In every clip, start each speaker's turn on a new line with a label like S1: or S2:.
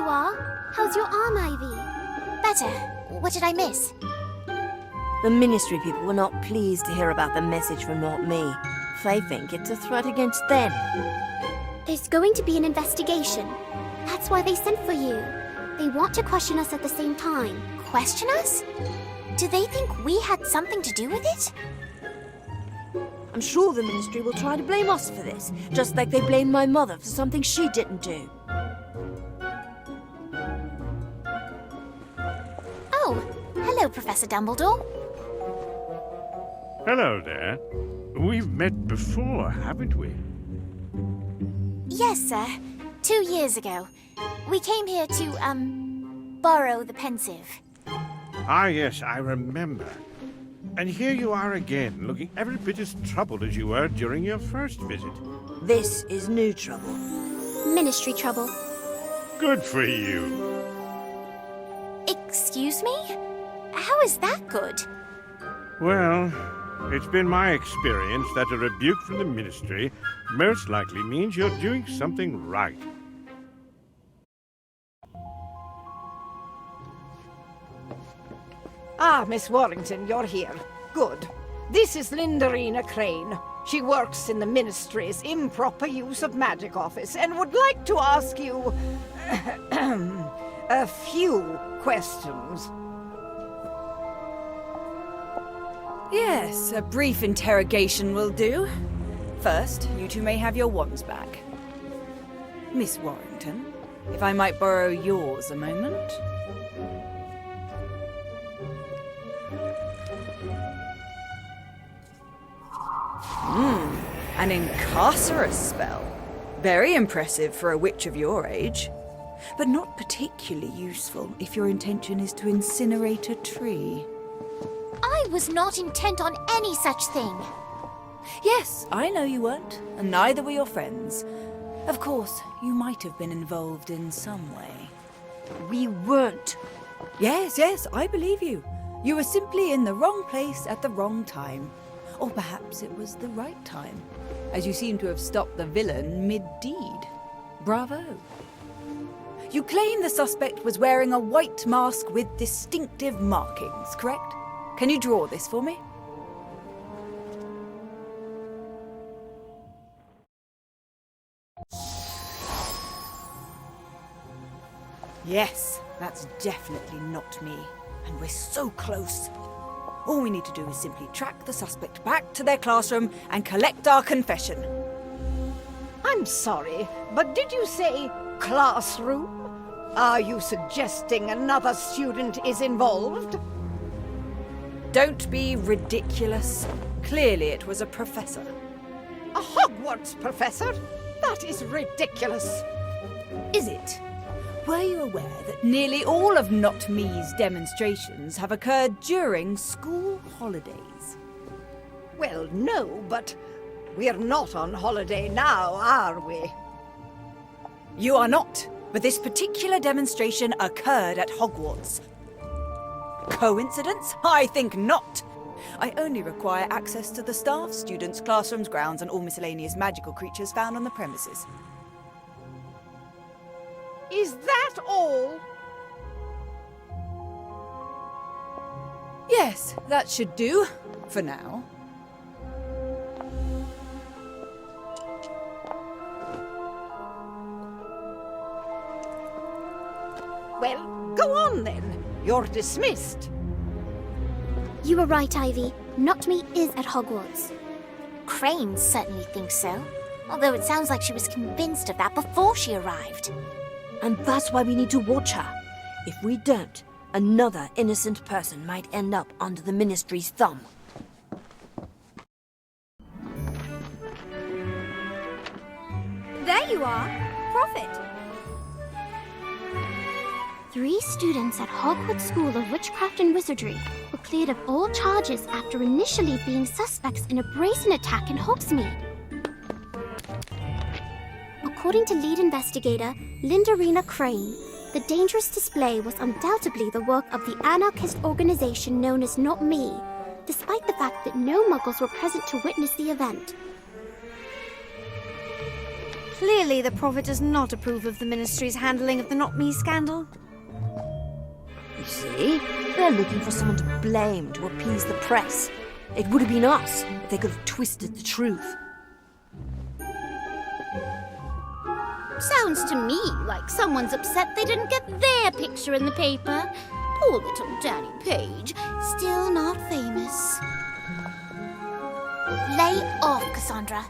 S1: you are. How's your arm, Ivy?
S2: Better. What did I miss?
S3: The Ministry people were not pleased to hear about the message from Not Me. They think it's a threat against them.
S1: There's going to be an investigation. That's why they sent for you. They want to question us at the same time.
S2: Question us? Do they think we had something to do with it?
S3: I'm sure the Ministry will try to blame us for this, just like they blamed my mother for something she didn't do.
S2: Oh, hello, Professor Dumbledore.
S4: Hello there. We've met before, haven't we?
S2: Yes, sir. 2 years ago. We came here to, borrow the pensive.
S4: Ah, yes, I remember. And here you are again, looking every bit as troubled as you were during your first visit.
S3: This is new trouble.
S1: Ministry trouble.
S4: Good for you.
S2: Excuse me? How is that good?
S4: Well, it's been my experience that a rebuke from the Ministry most likely means you're doing something right.
S5: Ah, Miss Warrington, you're here. Good. This is Lindarina Crane. She works in the Ministry's improper use of magic office and would like to ask you a few questions.
S6: Yes, a brief interrogation will do. First, you two may have your wands back. Miss Warrington, if I might borrow yours a moment. An incarcerous spell. Very impressive for a witch of your age. But not particularly useful if your intention is to incinerate a tree.
S2: I was not intent on any such thing.
S6: Yes, I know you weren't, and neither were your friends. Of course, you might have been involved in some way.
S3: We weren't.
S6: Yes, I believe you. You were simply in the wrong place at the wrong time. Or perhaps it was the right time, as you seem to have stopped the villain mid-deed. Bravo. You claim the suspect was wearing a white mask with distinctive markings, correct? Can you draw this for me? Yes, that's definitely not me. And we're so close. All we need to do is simply track the suspect back to their classroom and collect our confession.
S5: I'm sorry, but did you say classroom? Are you suggesting another student is involved?
S6: Don't be ridiculous. Clearly it was a professor.
S5: A Hogwarts professor? That is ridiculous.
S6: Is it? Were you aware that nearly all of Not Me's demonstrations have occurred during school holidays?
S5: Well, no, but we're not on holiday now, are we?
S6: You are not, but this particular demonstration occurred at Hogwarts. Coincidence? I think not. I only require access to the staff, students, classrooms, grounds, and all miscellaneous magical creatures found on the premises.
S5: Is that all?
S6: Yes, that should do, for now.
S5: Well, go on then. You're dismissed.
S1: You were right, Ivy. Not Me is at Hogwarts.
S2: Crane certainly thinks so. Although it sounds like she was convinced of that before she arrived.
S3: And that's why we need to watch her. If we don't, another innocent person might end up under the Ministry's thumb.
S1: There you are. Prophet. 3 students at Hogwarts School of Witchcraft and Wizardry were cleared of all charges after initially being suspects in a brazen attack in Hogsmeade. According to lead investigator Lindarina Crane, the dangerous display was undoubtedly the work of the anarchist organization known as Not Me, despite the fact that no Muggles were present to witness the event.
S7: Clearly, the Prophet does not approve of the Ministry's handling of the Not Me scandal.
S3: You see? They're looking for someone to blame to appease the press. It would have been us if they could have twisted the truth.
S1: Sounds to me like someone's upset they didn't get their picture in the paper. Poor little Danny Page, still not famous.
S2: Lay off, Cassandra.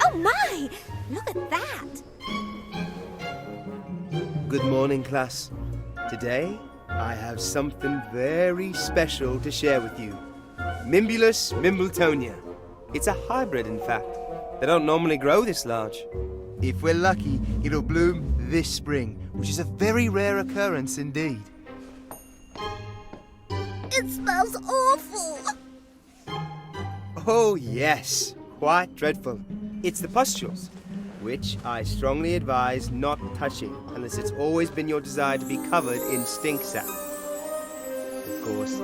S1: Oh my! Look at that!
S8: Good morning, class. Today, I have something very special to share with you. Mimbulus mimbletonia. It's a hybrid, in fact. They don't normally grow this large. If we're lucky, it'll bloom this spring, which is a very rare occurrence indeed.
S1: It smells awful!
S8: Oh, yes. Quite dreadful. It's the pustules, which I strongly advise not touching unless it's always been your desire to be covered in stink sap. Of course,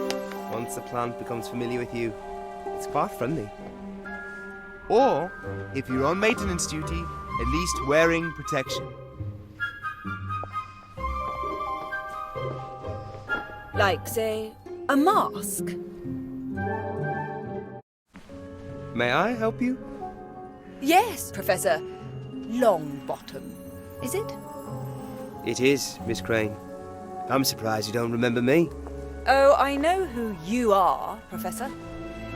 S8: once the plant becomes familiar with you, it's quite friendly. Or, if you're on maintenance duty, at least wearing protection.
S6: Like, say, a mask.
S8: May I help you?
S6: Yes, Professor Longbottom. Is it?
S8: It is, Miss Crane. I'm surprised you don't remember me.
S6: Oh, I know who you are, Professor.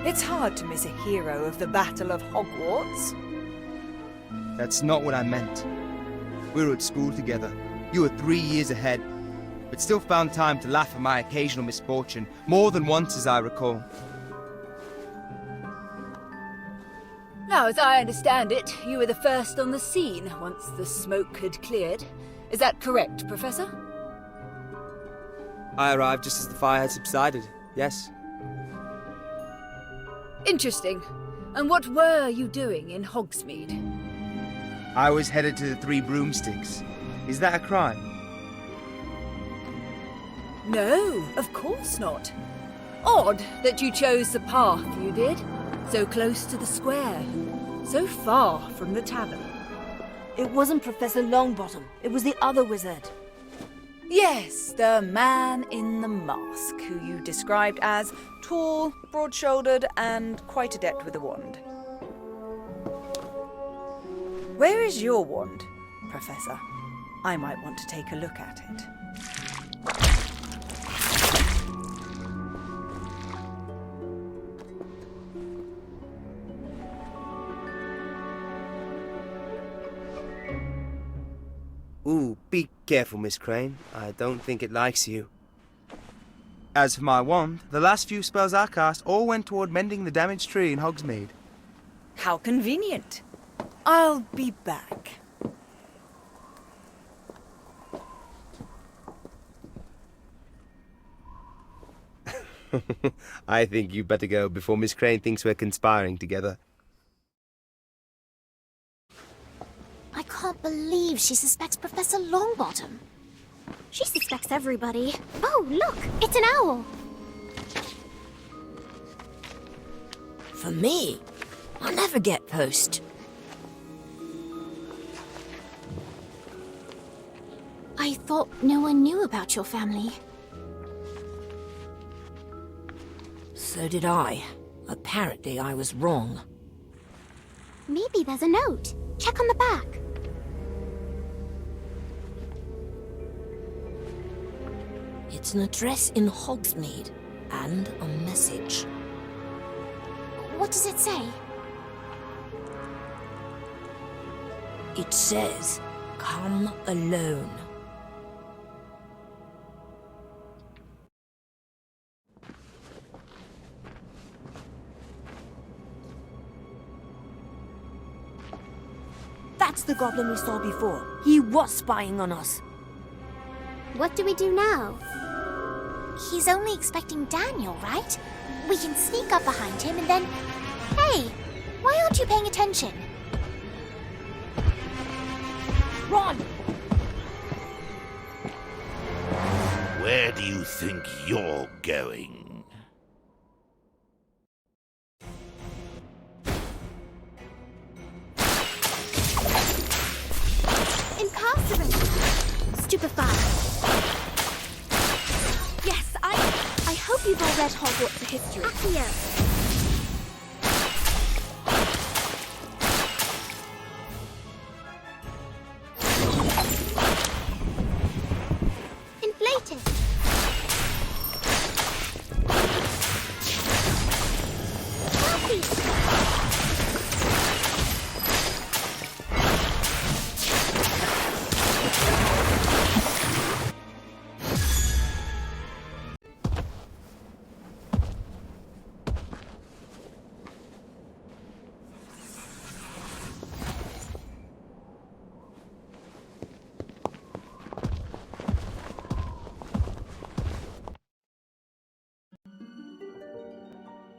S6: It's hard to miss a hero of the Battle of Hogwarts.
S8: That's not what I meant. We were at school together. You were 3 years ahead, but still found time to laugh at my occasional misfortune, more than once as I recall.
S6: Now, as I understand it, you were the first on the scene once the smoke had cleared. Is that correct, Professor?
S8: I arrived just as the fire had subsided, yes.
S6: Interesting. And what were you doing in Hogsmeade?
S8: I was headed to the Three Broomsticks. Is that a crime?
S6: No, of course not. Odd that you chose the path you did. So close to the square. So far from the tavern.
S3: It wasn't Professor Longbottom. It was the other wizard.
S6: Yes, the man in the mask, who you described as tall, broad-shouldered, and quite adept with a wand. Where is your wand, Professor? I might want to take a look at it.
S8: Ooh, be careful, Miss Crane. I don't think it likes you. As for my wand, the last few spells I cast all went toward mending the damaged tree in Hogsmeade.
S6: How convenient. I'll be back.
S8: I think you better go before Miss Crane thinks we're conspiring together.
S2: I can't believe she suspects Professor Longbottom.
S1: She suspects everybody. Oh, look! It's an owl!
S3: For me, I'll never get post.
S2: I thought no one knew about your family.
S3: So did I. Apparently I was wrong.
S1: Maybe there's a note. Check on the back.
S3: It's an address in Hogsmeade and a message.
S2: What does it say?
S3: It says, "Come alone." That's the goblin we saw before. He was spying on us.
S1: What do we do now?
S2: He's only expecting Daniel, right? We can sneak up behind him and then... Hey, why aren't you paying attention?
S3: Run!
S4: Where
S9: do you think you're going?
S1: Incarcerate! Stupefied! Yes, I hope you've all read Hogwarts the History. Accio! Inflated! Healthy!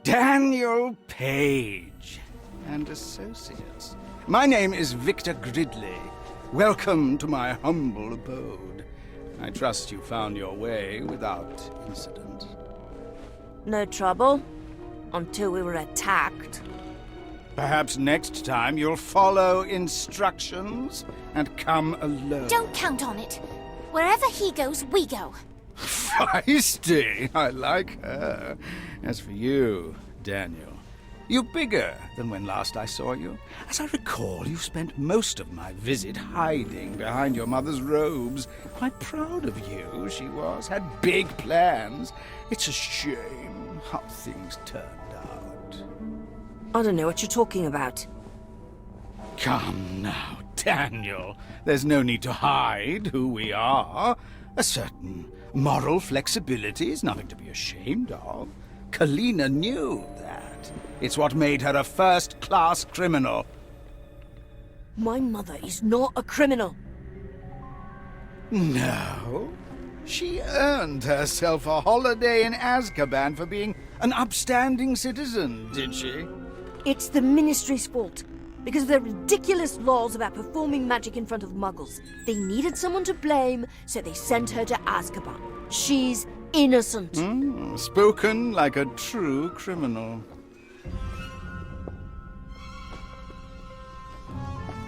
S10: Daniel Page and Associates. My name is Victor Gridley. Welcome to my humble abode. I trust you found your way without incident.
S3: No trouble. Until we were attacked.
S10: Perhaps next time you'll follow instructions and come alone.
S2: Don't count on it. Wherever he goes, we go.
S10: Feisty! I like her. As for you, Daniel, you're bigger than when last I saw you. As I recall, you spent most of my visit hiding behind your mother's robes. Quite proud of you, she was. Had big plans. It's a shame how things turned out.
S3: I don't know what you're talking about.
S10: Come now, Daniel. There's no need to hide who we are. A certain moral flexibility is nothing to be ashamed of. Kalina knew that. It's what made her a first-class criminal.
S3: My mother is not a criminal.
S10: No. She earned herself a holiday in Azkaban for being an upstanding citizen, did she?
S3: It's the Ministry's fault. Because of their ridiculous laws about performing magic in front of muggles. They needed someone to blame, so they sent her to Azkaban. She's innocent.
S10: Spoken like a true criminal.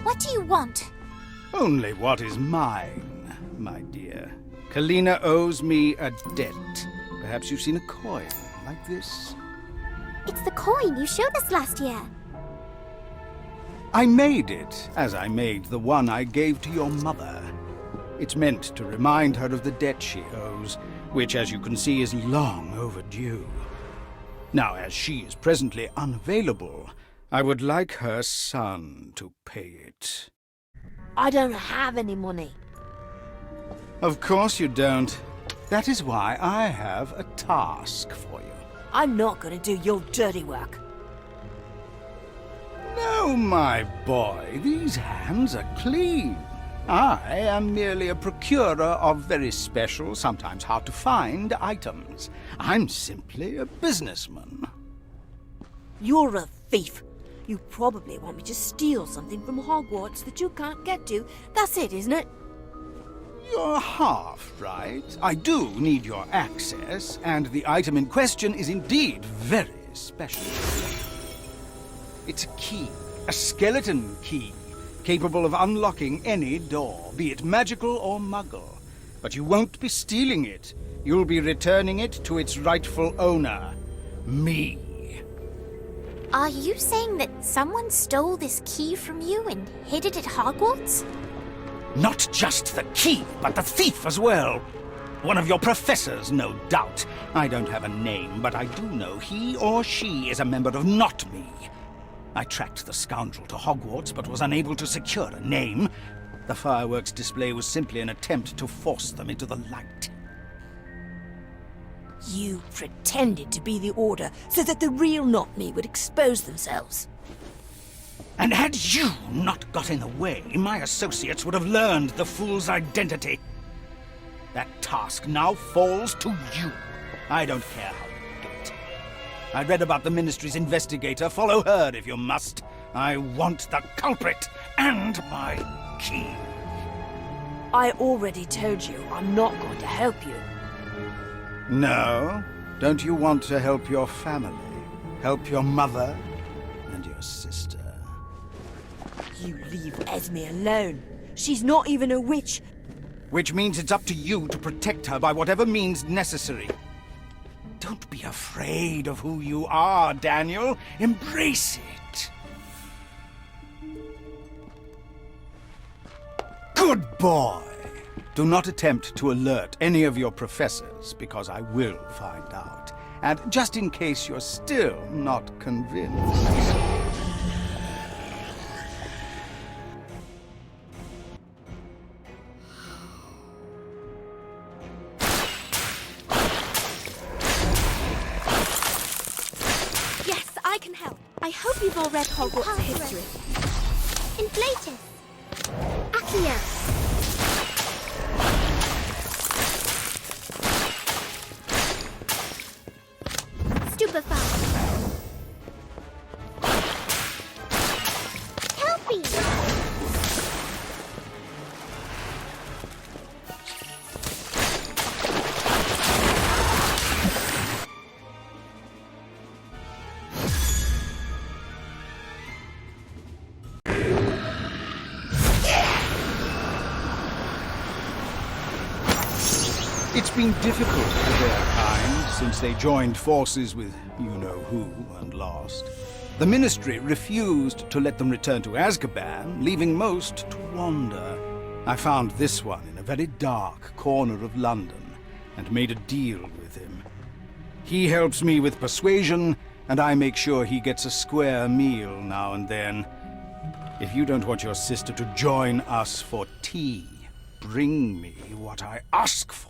S2: What do you want?
S10: Only what is mine, my dear. Kalina owes me a debt. Perhaps you've seen a coin like this.
S1: It's the coin you showed us last year.
S10: I made it, as I made the one I gave to your mother. It's meant to remind her of the debt she owes, which, as you can see, is long overdue. Now, as she is presently unavailable, I would like her son to pay it.
S3: I don't have any money.
S10: Of course you don't. That is why I have a task for you.
S3: I'm not going to do your dirty work.
S10: No, my boy, these hands are clean. I am merely a procurer of very special, sometimes hard-to-find items. I'm simply a businessman.
S3: You're a thief. You probably want me to steal something from Hogwarts that you can't get to. That's it, isn't it?
S10: You're half right. I do need your access, and the item in question is indeed very special. It's a key, a skeleton key, capable of unlocking any door, be it magical or muggle. But you won't be stealing it. You'll be returning it to its rightful owner, me.
S2: Are you saying that someone stole this key from you and hid it at Hogwarts?
S10: Not just the key, but the thief as well. One of your professors, no doubt. I don't have a name, but I do know he or she is a member of Not Me. I tracked the scoundrel to Hogwarts, but was unable to secure a name. The fireworks display was simply an attempt to force them into the light.
S3: You pretended to be the Order so that the real Not Me would expose themselves.
S10: And had you not got in the way, my associates would have learned the fool's identity. That task now falls to you. I don't care how you do it. I read about the Ministry's investigator. Follow her if you must. I want the culprit and my key.
S3: I already told you I'm not going to help you.
S10: No? Don't you want to help your family? Help your mother and your sister?
S3: You leave Esme alone. She's not even a witch.
S10: Which means it's up to you to protect her by whatever means necessary. Don't be afraid of who you are, Daniel. Embrace it. Good boy. Do not attempt to alert any of your professors, because I will find out. And just in case you're still not convinced...
S1: Yes, I can help. I hope you've all read Hogwarts history. Inflatus. Accio. Stupefy. Kelpie.
S10: It's been difficult for their kind since they joined forces with you-know-who and lost. The Ministry refused to let them return to Azkaban, leaving most to wander. I found this one in a very dark corner of London and made a deal with him. He helps me with persuasion, and I make sure he gets a square meal now and then. If you don't want your sister to join us for tea, bring me what I ask for.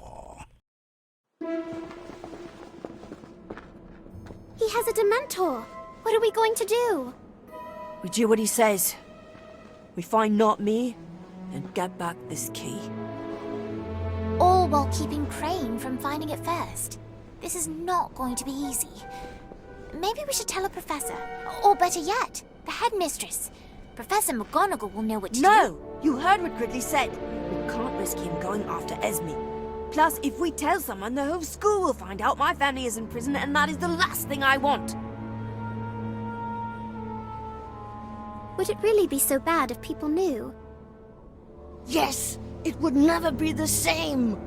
S1: He has a Dementor. What are we going to do?
S3: We do what he says. We find Not Me, and get back this key.
S2: All while keeping Crane from finding it first. This is not going to be easy. Maybe we should tell a professor. Or better yet, the headmistress. Professor McGonagall will know what to do.
S3: No! You heard what Gridley said. We can't risk him going after Esme. Plus, if we tell someone, the whole school will find out my family is in prison, and that is the last thing I want.
S1: Would it really be so bad if people knew?
S3: Yes! It would never be the same!